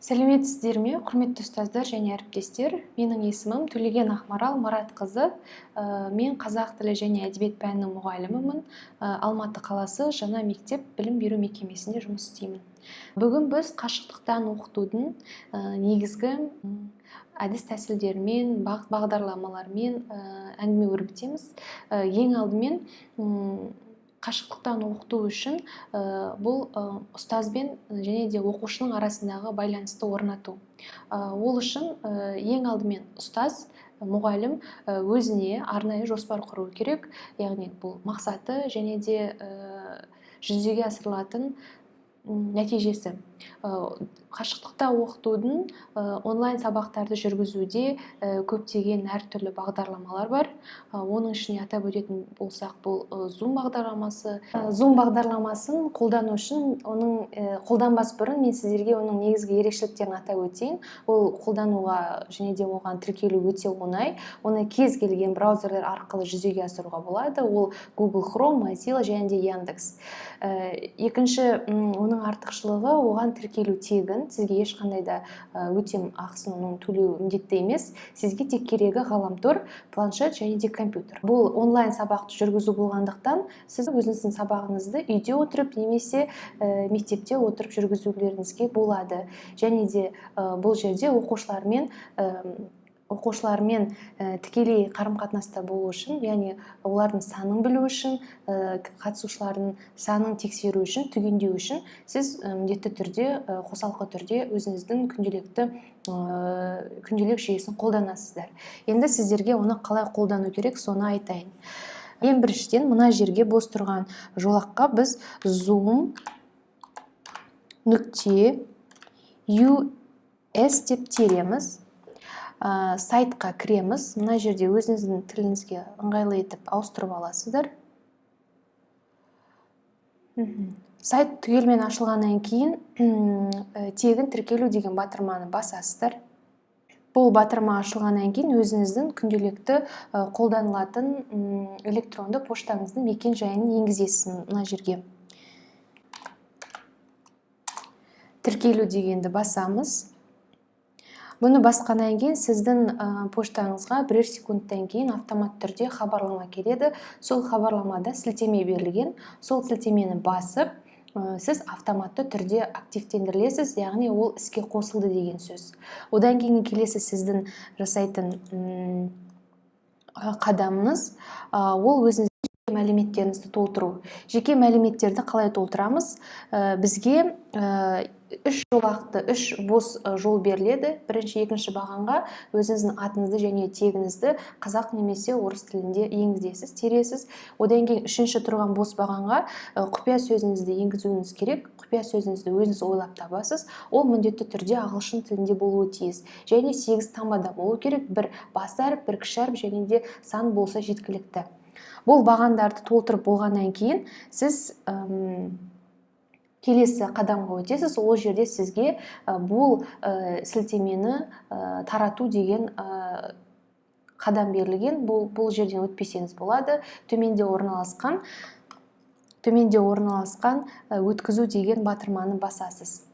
Сәлеметсіздер ме, құрметті ұстаздар және әріптестер? Менің есімім Төлеген Ақмарал Мұратқызы. Мен қазақ тілі және әдебиет пәнінің мұғалімімін. Алматы қаласы Жаңа мектеп білім беру мекемесінде жұмыс істеймін. Бүгін біз қашықтықтан оқытудың негізгі әдіс тәсілдерімен, бағдарламалармен әңгіме өрбітеміз. Ең алдымен қашықтықтан оқыту үшін бұл ұстазбен және де оқушының арасындағы байланысты орнату. Ол үшін ең алдымен ұстаз, мұғалім өзіне арнайы жоспар құру керек. Яғни бұл мақсаты және де жүзеге асырылатын нәтижесі. Қашықтықта оқытудың онлайн сабақтарды жүргізуде көптеген әртүрлі бағдарламалар бар. Оның ішіне атап өтетін болсақ, бұл Zoom бағдарламасы. Zoom бағдарламасын қолдану үшін оның қолданбас бұрын мен сіздерге оның негізгі ерекшеліктерін атап өтейін. Ол қолдануға және де оған тіркелу өте оңай. Оны кез келген браузерлер арқылы жүзеге асыруға болады. Ол Google Chrome, Mozilla және де Яндекс. Екінші, оның артықшылығы оған тіркелу тегін. Сізге ешқандай да өтем ақысын төлеу міндетті емес. Сізге тек керегі ғаламтор, планшет және де компьютер. Бұл онлайн сабақты жүргізу болғандықтан сіз өзіңіздің сабағыңызды үйде отырып немесе мектепте отырып жүргізулеріңізге болады. Және де бұл жерде оқушылармен тікелей қарым-қатынаста болу үшін, яғни олардың санын білу үшін, қатысушылардың санын тексеру үшін, түгендеу үшін сіз міндетті түрде, қосалқы түрде өзіңіздің күнделік жүйесін қолданасыздар. Енді сіздерге оны қалай қолдану керек, соны айтайын. Ең біріншіден, мына жерге бос тұрған жолаққа біз zoom.us деп тереміз. Сайтқа кіреміз. Мына жерде өзіңіздің тіліңізге ыңғайлы етіп ауыстырып аласыздар. Сайт түгелмен ашылғаннан кейін тегін тіркелу деген батырманы басасыздар. Бұл батырма ашылғаннан кейін өзіңіздің күнделікті қолданылатын электронды поштаңыздың мекен жайын енгізесіз мына жерге. Тіркелу дегенді басамыз. Бұны басқаннан кейін сіздің поштаңызға бірер секундтан кейін автомат түрде хабарлама келеді. Сол хабарламада сілтеме берілген. Сол сілтемені басып, сіз автоматты түрде активтендірілесіз, яғни ол іске қосылды деген сөз. Одан кейін келесі сіздің жасайтын қадамыңыз, ол өзіңіз мәліметтеріңізді толтыру. Жеке мәліметтерді қалай толтырамыз? Бізге үш бос жол беріледі. Бірінші, екінші бағанға өзіңіздің атыңызды және тегіңізді қазақ немесе орыс тілінде енгізесіз, тересіз. Одан кейін үшінші тұрған бос бағанға құпия сөзіңізді енгізуіңіз керек. Құпия сөзіңізді өзіңіз ойлап табасыз. Ол міндетті түрде ағылшын тілінде болуы тиіс. Және 8 таңбада болу керек. Бір бас әріп, бір кіші әріп және де сан болса жеткілікті. Бұл бағандарды толтырып болғаннан кейін сіз келесі қадамға өтесіз. Ол жерде сізге бұл сілтемені тарату деген қадам берілген. Бұл жерден өтпесеңіз болады. Төменде орналасқан өткізу деген батырманы басасыз.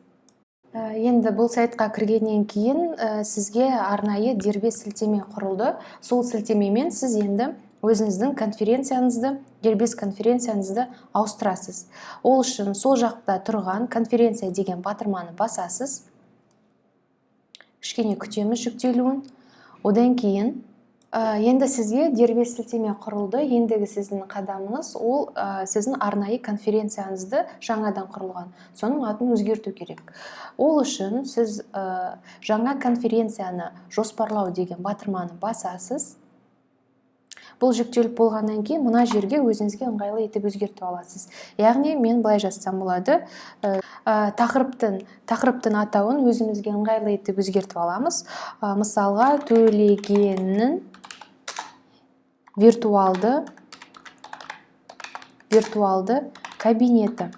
Енді бұл сайтқа кіргеннен кейін сізге арнайы дербес сілтеме құрылды. Сол сілтемемен сіз енді өзіңіздің дербес конференцияңызды ауыстырасыз. Ол үшін сол жақта тұрған конференция деген батырманы басасыз. Кішкене күтеміз жүктелуін. Одан кейін енді сізге дербес сілтеме құрылды. Ендігі сіздің қадамыңыз ол сіздің арнайы конференцияңызды жаңадан құрылған. Соның атын өзгерту керек. Ол үшін сіз жаңа конференцияны жоспарлау деген батырманы басасыз. Бұл жүктеліп болғаннан кейін мына жерге өзіңізге ыңғайлы етіп өзгертіп аласыз. Яғни мен былай жазсам болады. Тақырыптың атауын өзімізге ыңғайлы етіп өзгертіп аламыз. Мысалға, Төлегеннің виртуалды кабинеті.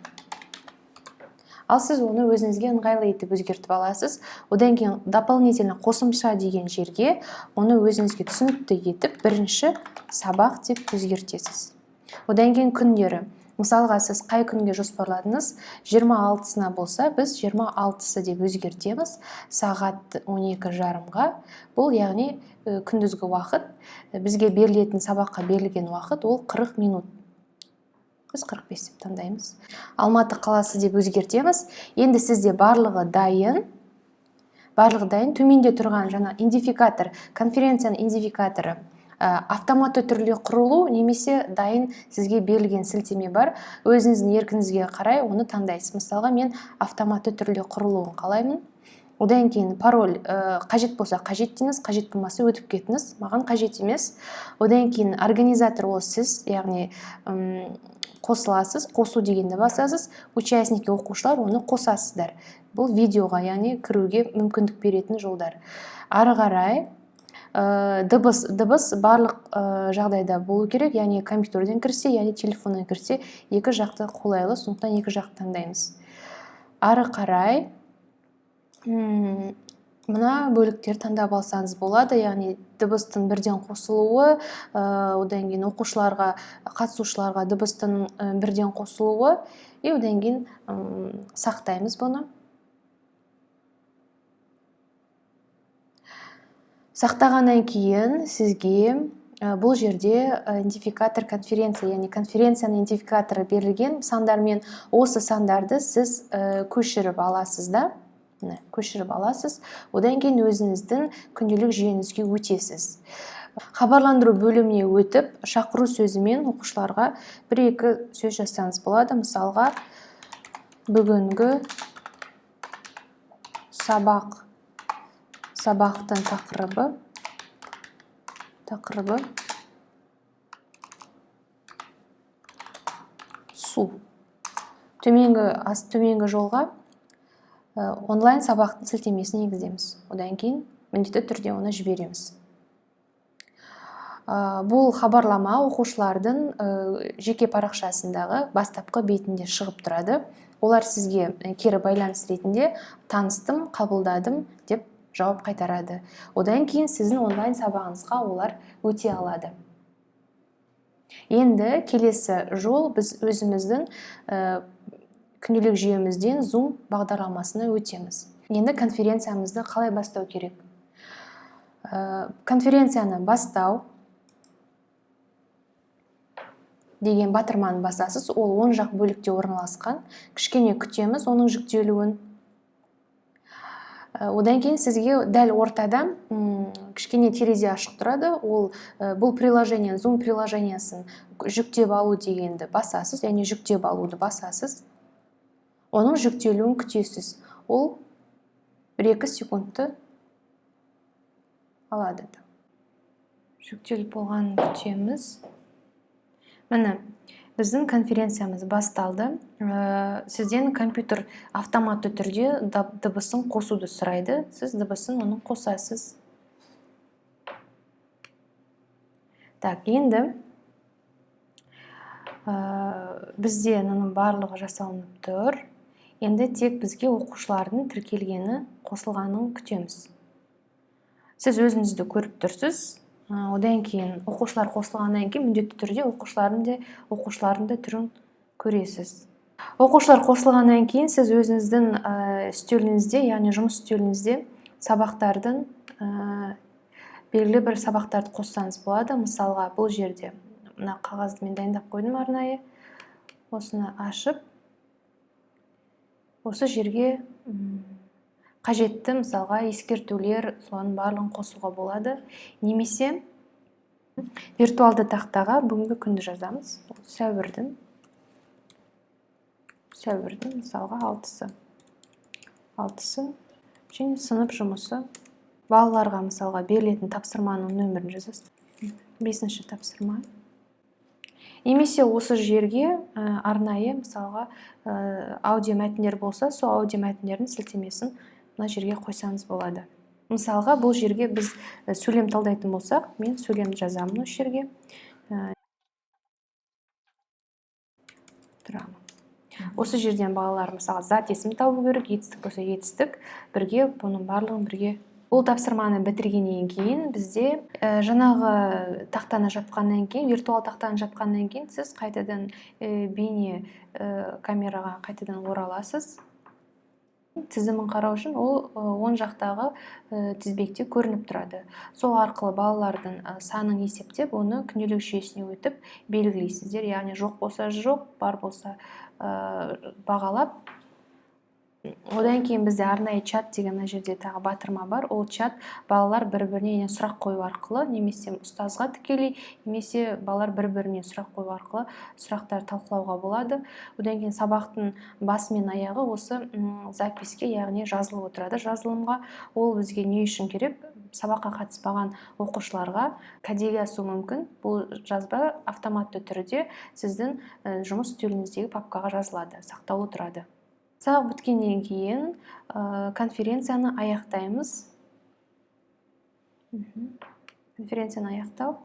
Ал сіз оны өзіңізге ыңғайлы етіп өзгертіп аласыз. Одан кейін дополнительно қосымша деген жерге оны өзіңізге түсінікті етіп бірінші сабақ деп өзгертесіз. Одан кейін күндері. мысалға сіз қай күнге жоспарладыңыз? 26-сына болса, біз 26-сы деп өзгертеміз сағат 12:30-ға. Бұл яғни күндізгі уақыт. Бізге берілетін сабаққа берілген уақыт ол 40 минут. Біз 45 деп таңдаймыз. Алматы қаласы деп өзгертеміз. Енді сізде барлығы дайын. Төменде тұрған жаңа идентификатор, конференцияның идентификаторы автоматты түрде құрылу немесе дайын сізге берілген сілтеме бар. Өзіңіздің еркіңізге қарай оны таңдайсыз. Мысалға, мен автоматты түрде құрылуын қалаймын. Одан кейін пароль қажет болса қажет дейіңіз, қажет болмаса өтіп кетіңіз. Маған қажет емес. Одан кейін организатор ол сіз, яғни қосыласыз, қосу дегенді басасыз. Участники оқушылар оны қосасыздар. Бұл видеоға, яғни кіруге мүмкіндік беретін жолдар. Ары қарай дыбыс барлық жағдайда болу керек, яғни компьютерден кірсе, яғни телефоннан кірсе, екі жақты қолайлы, сондықтан екі жақты таңдаймыз. Ары қарай мына бөліктер таңдап алсаңыз болады, яғни дыбыстың бірден қосылуы, одан кейін оқушыларға, қатысушыларға дыбыстың бірден қосылуы, одан кейін сақтаймыз бұны. Сақтағаннан кейін сізге бұл жерде идентификатор конференция, яғни конференцияның идентификаторы берілген сандармен, осы сандарды сіз көшіріп аласыз да. Көшіріп аласыз. Одан кейін өзіңіздің күнделік жүйеңізге өтесіз. Хабарландыру бөліміне өтіп, шақыру сөзімен оқушыларға 1-2 сөз жазсаңыз болады. Мысалға, бүгінгі сабақтың тақырыбы су. Төменгі жолға онлайн сабақтың сілтемесін енгіземіз. Одан кейін міндетті түрде оны жібереміз. Бұл хабарлама оқушылардың жеке парақшасындағы бастапқы бетінде шығып тұрады. Олар сізге кері байланыс ретінде таныстым, қабылдадым деп жауап қайтарады. Одан кейін сіздің онлайн сабағыңызға олар өте алады. Енді келесі жол біз өзіміздің күнделік жүйемізден Zoom бағдарламасына өтеміз. Енді конференциямызды қалай бастау керек? Конференцияны бастау деген батырманы басасыз. Ол оң жақ бөлікте орналасқан. Кішкене күтеміз оның жүктелуін. Одан кейін сізге дәл ортада кішкене терезе ашық тұрады. Бұл приложение, Zoom приложениясын жүктеп алу дегенді басасыз, яғни жүктеп алуды басасыз. Оның жүктелуін күтесіз. Ол 1-2 секундты алады. Жүктеліп болғанын күтеміз. Міне, біздің конференциямыз басталды. Сізден компьютер автоматты түрде дыбысын қосуды сұрайды. Сіз дыбысын оның қосасыз. Так, енді бізде оның барлығы жасалынып тұр. Енді тек бізге оқушылардың тіркелгені, қосылғанын күтеміз. Сіз өзіңізді көріп тұрсыз. Одан кейін оқушылар қосылғаннан кейін міндетті түрде оқушылардың да түрін көресіз. Оқушылар қосылғаннан кейін сіз өзіңіздің үстеліңізде, яғни жұмыс үстеліңізде сабақтардың белгілі бір сабақтарды қоссаңыз болады. Мысалға, бұл жерде мына қағазды мен дайындап қойдым арнайы. Осыны ашып, осы жерге қажетті, мысалға, ескертулер, соның барлығын қосуға болады. Немесе виртуалды тақтаға бүгінгі күнді жазамыз. Сәуірдің, мысалға, 6-сы. Және сынып жұмысы. Балаларға, мысалға, берілетін тапсырманың нөмірін жазасыз. 5-ші тапсырма. Немесе осы жерге арнайы, мысалға, аудио мәтіндер болса, сол аудио мәтіндердің сілтемесін мына жерге қойсаңыз болады. Мысалға, бұл жерге біз сөйлем талдайтын болсақ, мен сөйлем жазамын осы жерге. Осы жерден балалар, мысалға, зат есім табу керек, етістік болса етістік, бірге бұның барлығын бірге Бұл тапсырманы бітіргеннен кейін бізде жаңағы тақтаны жапқаннан кейін, виртуал тақтаны жапқаннан кейін сіз қайтадан бейне камераға қайтадан ораласыз. Тізімін қарау үшін ол оң жақтағы тізбекте көрініп тұрады. Сол арқылы балалардың санын есептеп, оны күнделік жүйесіне өтіп белгілейсіздер. Яғни жоқ болса жоқ, бар болса бағалап. Одан кейін бізде арнайы чат деген мына жерде тағы батырма бар. Ол чат балалар бір-біріне сұрақ қою арқылы, немесе ұстазға тікелей, немесе балалар бір-біріне сұрақ қою арқылы сұрақтар талқылауға болады. Одан кейін сабақтың басы мен аяғы осы записке, яғни жазылып отырады жазылымға. Ол бізге не үшін керек? Сабаққа қатыспаған оқушыларға кәдеге асу мүмкін. Бұл жазба автоматты түрде сіздің жұмыс үстеліңіздегі папкаға жазылады, сақтаулы тұрады. Сабақ біткеннен кейін конференцияны аяқтаймыз. Конференцияны аяқтау.